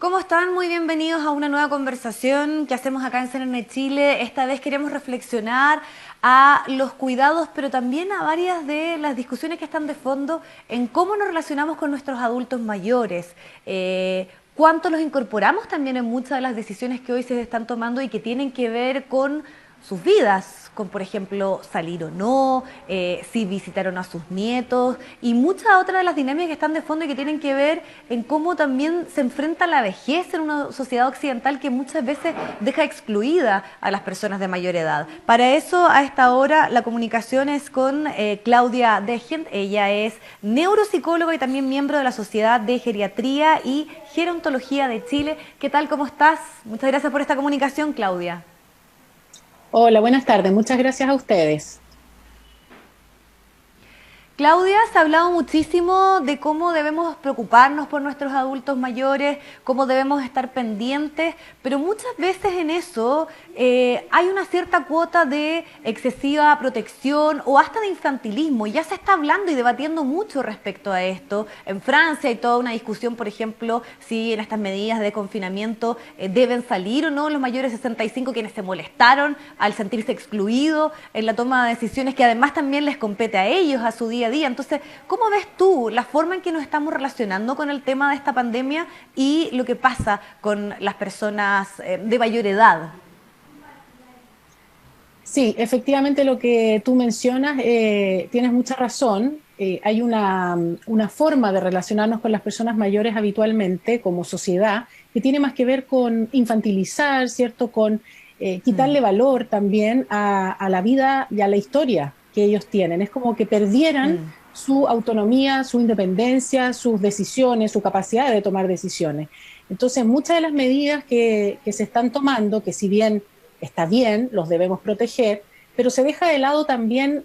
¿Cómo están? Muy bienvenidos a una nueva conversación que hacemos acá en CNN Chile. Esta vez queremos reflexionar a los cuidados, pero también a varias de las discusiones que están de fondo en cómo nos relacionamos con nuestros adultos mayores. Cuánto los incorporamos también en muchas de las decisiones que hoy se están tomando y que tienen que ver con sus vidas, con por ejemplo salir o no, si visitaron a sus nietos y muchas otras de las dinámicas que están de fondo y que tienen que ver en cómo también se enfrenta la vejez en una sociedad occidental que muchas veces deja excluida a las personas de mayor edad. Para eso, a esta hora, la comunicación es con Claudia Degent. Ella es neuropsicóloga y también miembro de la Sociedad de Geriatría y Gerontología de Chile. ¿Qué tal? ¿Cómo estás? Muchas gracias por esta comunicación, Claudia. Hola, buenas tardes. Muchas gracias a ustedes. Claudia, se ha hablado muchísimo de cómo debemos preocuparnos por nuestros adultos mayores, cómo debemos estar pendientes, pero muchas veces en eso hay una cierta cuota de excesiva protección o hasta de infantilismo. Y ya se está hablando y debatiendo mucho respecto a esto. En Francia hay toda una discusión, por ejemplo, si en estas medidas de confinamiento deben salir o no los mayores de 65 quienes se molestaron al sentirse excluidos en la toma de decisiones que además también les compete a ellos, a su día a día. Entonces, ¿cómo ves tú la forma en que nos estamos relacionando con el tema de esta pandemia y lo que pasa con las personas de mayor edad? Sí, efectivamente lo que tú mencionas, tienes mucha razón. Hay una forma de relacionarnos con las personas mayores habitualmente como sociedad que tiene más que ver con infantilizar, ¿cierto? Con quitarle valor también a la vida y a la historia que ellos tienen. Es como que perdieran Mm. su autonomía, su independencia, sus decisiones, su capacidad de tomar decisiones. Entonces, muchas de las medidas que se están tomando, que si bien está bien, los debemos proteger, pero se deja de lado también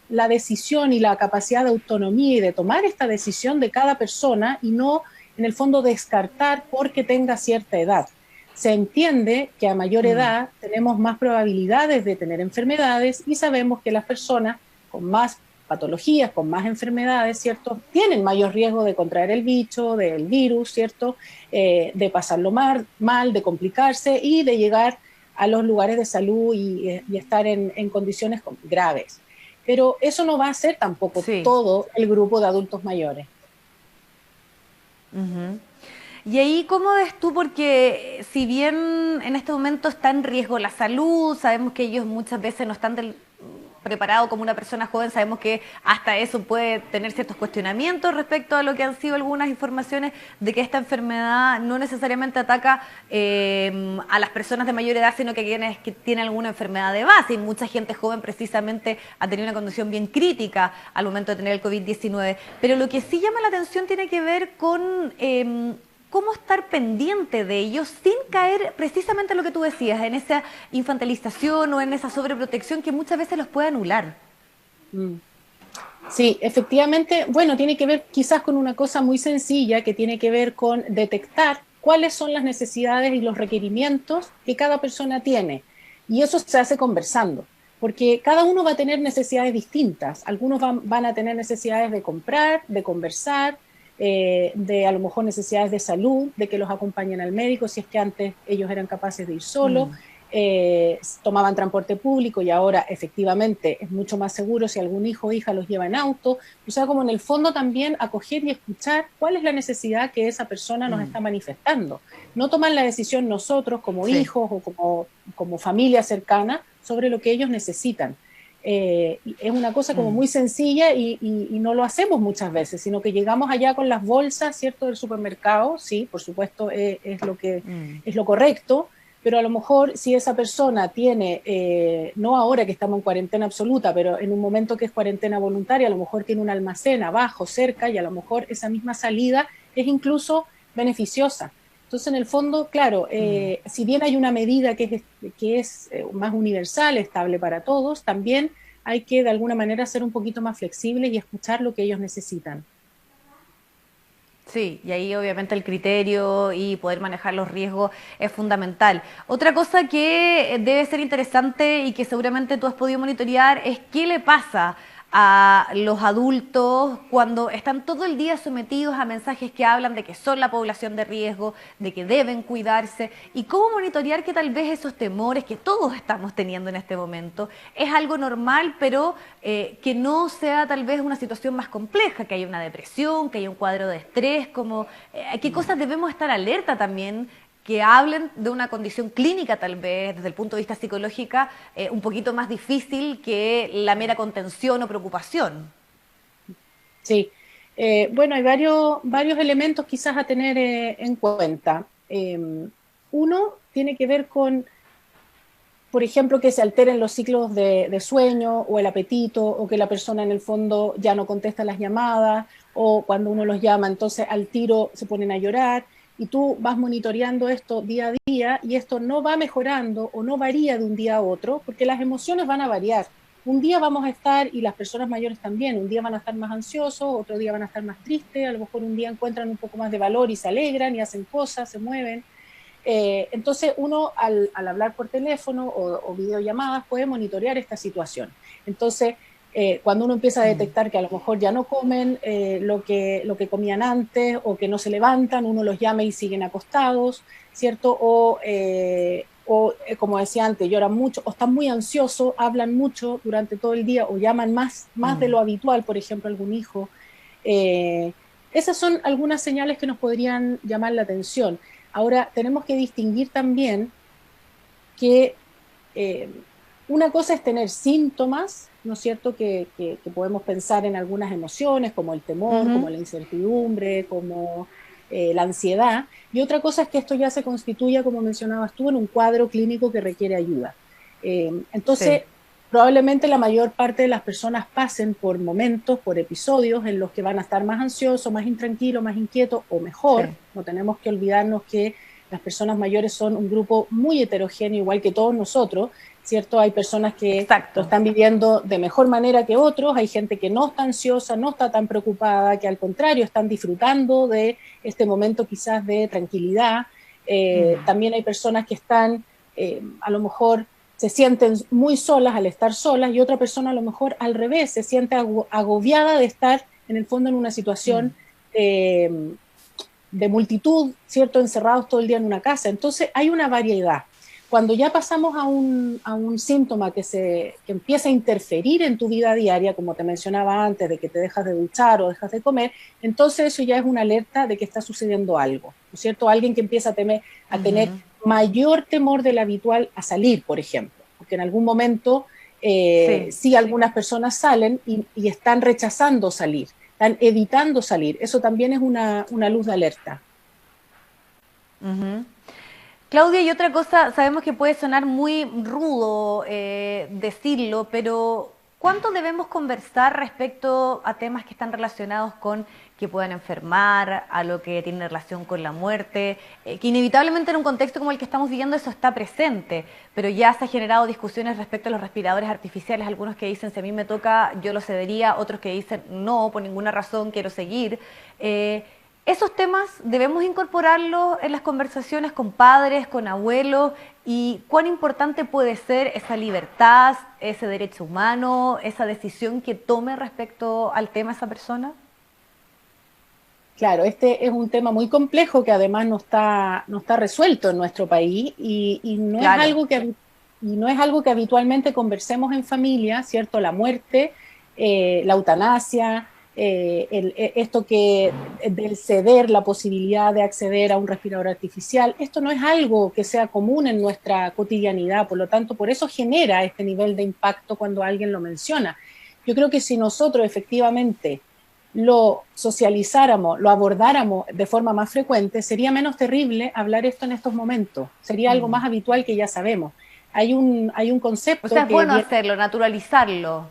la decisión y la capacidad de autonomía y de tomar esta decisión de cada persona y no, en el fondo, descartar porque tenga cierta edad. Se entiende que a mayor Mm. edad tenemos más probabilidades de tener enfermedades y sabemos que las personas con más patologías, con más enfermedades, ¿cierto? Tienen mayor riesgo de contraer el bicho, del virus, ¿cierto? De pasarlo mal, de complicarse y de llegar a los lugares de salud y estar en condiciones graves. Pero eso no va a ser tampoco Sí. todo el grupo de adultos mayores. Ujú. Y ahí, ¿cómo ves tú? Porque si bien en este momento está en riesgo la salud, sabemos que ellos muchas veces no están preparados como una persona joven, sabemos que hasta eso puede tener ciertos cuestionamientos respecto a lo que han sido algunas informaciones de que esta enfermedad no necesariamente ataca a las personas de mayor edad, sino que a quienes que tienen alguna enfermedad de base. Y mucha gente joven precisamente ha tenido una condición bien crítica al momento de tener el COVID-19. Pero lo que sí llama la atención tiene que ver con cómo estar pendiente de ellos sin caer precisamente en lo que tú decías, en esa infantilización o en esa sobreprotección que muchas veces los puede anular. Mm. Sí, efectivamente, bueno, tiene que ver quizás con una cosa muy sencilla que tiene que ver con detectar cuáles son las necesidades y los requerimientos que cada persona tiene. Y eso se hace conversando, porque cada uno va a tener necesidades distintas. Algunos van a tener necesidades de comprar, de conversar, de a lo mejor necesidades de salud, de que los acompañen al médico, si es que antes ellos eran capaces de ir solos, Mm. tomaban transporte público y ahora efectivamente es mucho más seguro si algún hijo o hija los lleva en auto. O sea, como en el fondo también acoger y escuchar cuál es la necesidad que esa persona nos Mm. está manifestando. No tomar la decisión nosotros como Sí. hijos o como familia cercana sobre lo que ellos necesitan. Es una cosa como Mm. muy sencilla y no lo hacemos muchas veces, sino que llegamos allá con las bolsas, ¿cierto?, del supermercado, sí, por supuesto Mm. es lo correcto, pero a lo mejor si esa persona tiene, no ahora que estamos en cuarentena absoluta, pero en un momento que es cuarentena voluntaria, a lo mejor tiene un almacén abajo, cerca, y a lo mejor esa misma salida es incluso beneficiosa. Entonces, en el fondo, claro, Mm. si bien hay una medida que es más universal, estable para todos, también hay que de alguna manera ser un poquito más flexibles y escuchar lo que ellos necesitan. Sí, y ahí obviamente el criterio y poder manejar los riesgos es fundamental. Otra cosa que debe ser interesante y que seguramente tú has podido monitorear es qué le pasa a los adultos cuando están todo el día sometidos a mensajes que hablan de que son la población de riesgo, de que deben cuidarse, y cómo monitorear que tal vez esos temores que todos estamos teniendo en este momento es algo normal, pero que no sea tal vez una situación más compleja, que haya una depresión, que haya un cuadro de estrés, como qué cosas debemos estar alerta también, que hablen de una condición clínica tal vez, desde el punto de vista psicológica, un poquito más difícil que la mera contención o preocupación. Sí, bueno, hay varios elementos quizás a tener en cuenta. Uno tiene que ver con, por ejemplo, que se alteren los ciclos de sueño o el apetito, o que la persona en el fondo ya no contesta las llamadas, o cuando uno los llama, entonces al tiro se ponen a llorar, y tú vas monitoreando esto día a día, y esto no va mejorando o no varía de un día a otro, porque las emociones van a variar. Un día vamos a estar, y las personas mayores también, un día van a estar más ansiosos, otro día van a estar más tristes, a lo mejor un día encuentran un poco más de valor y se alegran y hacen cosas, se mueven. Entonces uno al hablar por teléfono o videollamadas puede monitorear esta situación. Entonces, cuando uno empieza a detectar que a lo mejor ya no comen lo que comían antes, o que no se levantan, uno los llama y siguen acostados, ¿cierto? Como decía antes, lloran mucho, o están muy ansiosos, hablan mucho durante todo el día, o llaman más de lo habitual, por ejemplo, algún hijo. Eh, Esas son algunas señales que nos podrían llamar la atención. Ahora, tenemos que distinguir también que eh, una cosa es tener síntomas, ¿no es cierto?, que podemos pensar en algunas emociones, como el temor, como Ujú. la incertidumbre, como la ansiedad, y otra cosa es que esto ya se constituya, como mencionabas tú, en un cuadro clínico que requiere ayuda. Sí, Entonces, probablemente la mayor parte de las personas pasen por momentos, por episodios en los que van a estar más ansiosos, más intranquilos, más inquietos, o mejor. sí, No tenemos que olvidarnos que las personas mayores son un grupo muy heterogéneo, igual que todos nosotros, ¿cierto? Hay personas que lo exacto. están viviendo de mejor manera que otros, hay gente que no está ansiosa, no está tan preocupada, que al contrario están disfrutando de este momento quizás de tranquilidad. También hay personas que están, a lo mejor se sienten muy solas al estar solas, y otra persona a lo mejor al revés, se siente agobiada de estar en el fondo en una situación de multitud, ¿cierto? Encerrados todo el día en una casa. Entonces hay una variedad. Cuando ya pasamos a un síntoma que empieza a interferir en tu vida diaria, como te mencionaba antes, de que te dejas de duchar o dejas de comer, entonces eso ya es una alerta de que está sucediendo algo, ¿no es cierto? Alguien que empieza a tener mayor temor del habitual a salir, por ejemplo, porque en algún momento Sí. sí algunas personas salen y están rechazando salir, están evitando salir. Eso también es una luz de alerta. Ujú. Claudia, y otra cosa, sabemos que puede sonar muy rudo decirlo, pero ¿cuánto debemos conversar respecto a temas que están relacionados con que puedan enfermar, a lo que tiene relación con la muerte? Que inevitablemente en un contexto como el que estamos viviendo eso está presente, pero ya se han generado discusiones respecto a los respiradores artificiales, algunos que dicen si a mí me toca yo lo cedería, otros que dicen no, por ninguna razón quiero seguir. Esos temas debemos incorporarlos en las conversaciones con padres, con abuelos, y cuán importante puede ser esa libertad, ese derecho humano, esa decisión que tome respecto al tema esa persona. Claro, este es un tema muy complejo que además no está resuelto en nuestro país, y Claro, no es algo que habitualmente conversemos en familia, ¿cierto? La muerte, la eutanasia, esto del ceder la posibilidad de acceder a un respirador artificial, esto no es algo que sea común en nuestra cotidianidad, por lo tanto, por eso genera este nivel de impacto cuando alguien lo menciona. Yo creo que si nosotros efectivamente lo socializáramos, lo abordáramos de forma más frecuente, sería menos terrible hablar esto en estos momentos. Sería algo más habitual que ya sabemos. Hay un o sea, concepto es que bueno viene hacerlo, naturalizarlo.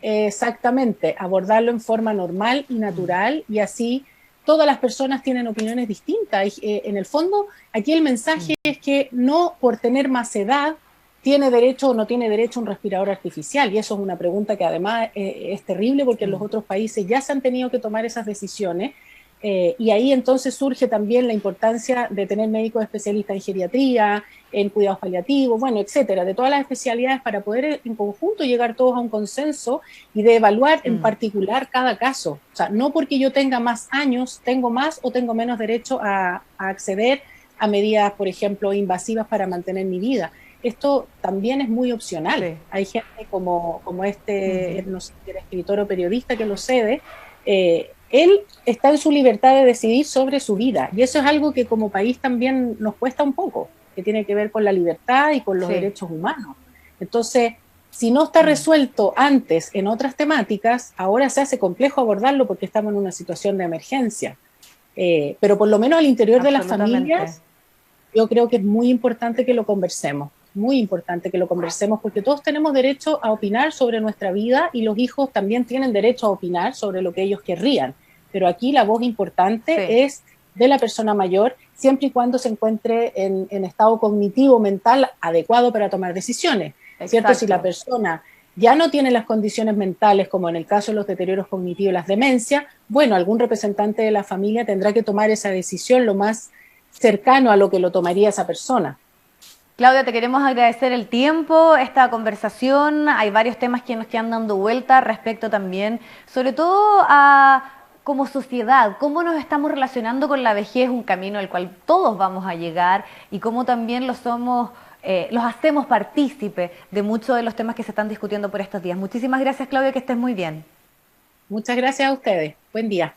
exactamente, abordarlo en forma normal y natural, y así todas las personas tienen opiniones distintas. En el fondo, aquí el mensaje es que no por tener más edad tiene derecho o no tiene derecho a un respirador artificial, y eso es una pregunta que además es terrible, porque en los otros países ya se han tenido que tomar esas decisiones, Y ahí entonces surge también la importancia de tener médicos especialistas en geriatría, en cuidados paliativos, bueno, etcétera, de todas las especialidades para poder en conjunto llegar todos a un consenso y de evaluar en particular cada caso. O sea, no porque yo tenga más años, tengo más o tengo menos derecho a acceder a medidas, por ejemplo, invasivas para mantener mi vida. Esto también es muy opcional. Sí. Hay gente como este, no sé, el escritor o periodista que lo cede, él está en su libertad de decidir sobre su vida, y eso es algo que como país también nos cuesta un poco, que tiene que ver con la libertad y con los derechos humanos. Entonces, si no está resuelto antes en otras temáticas, ahora se hace complejo abordarlo porque estamos en una situación de emergencia. Pero por lo menos al interior de las familias, yo creo que es muy importante que lo conversemos. Muy importante que lo conversemos porque todos tenemos derecho a opinar sobre nuestra vida y los hijos también tienen derecho a opinar sobre lo que ellos querrían. Pero aquí la voz importante es de la persona mayor, siempre y cuando se encuentre en estado cognitivo, mental adecuado para tomar decisiones. ¿Cierto? Si la persona ya no tiene las condiciones mentales, como en el caso de los deterioros cognitivos y las demencias, bueno, algún representante de la familia tendrá que tomar esa decisión lo más cercano a lo que lo tomaría esa persona. Claudia, te queremos agradecer el tiempo, esta conversación. Hay varios temas que nos quedan dando vuelta respecto también, sobre todo a como sociedad, cómo nos estamos relacionando con la vejez, un camino al cual todos vamos a llegar, y cómo también los hacemos partícipe de muchos de los temas que se están discutiendo por estos días. Muchísimas gracias, Claudia, que estés muy bien. Muchas gracias a ustedes. Buen día.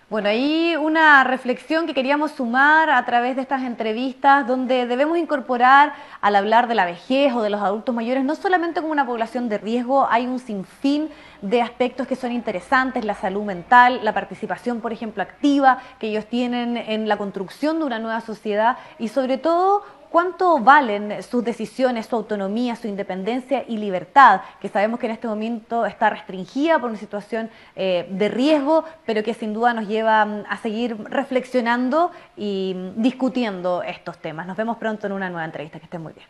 Bueno, ahí una reflexión que queríamos sumar a través de estas entrevistas, donde debemos incorporar al hablar de la vejez o de los adultos mayores, no solamente como una población de riesgo, hay un sinfín de aspectos que son interesantes, la salud mental, la participación, por ejemplo, activa que ellos tienen en la construcción de una nueva sociedad y sobre todo cuánto valen sus decisiones, su autonomía, su independencia y libertad, que sabemos que en este momento está restringida por una situación de riesgo, pero que sin duda nos lleva a seguir reflexionando y discutiendo estos temas. Nos vemos pronto en una nueva entrevista. Que estén muy bien.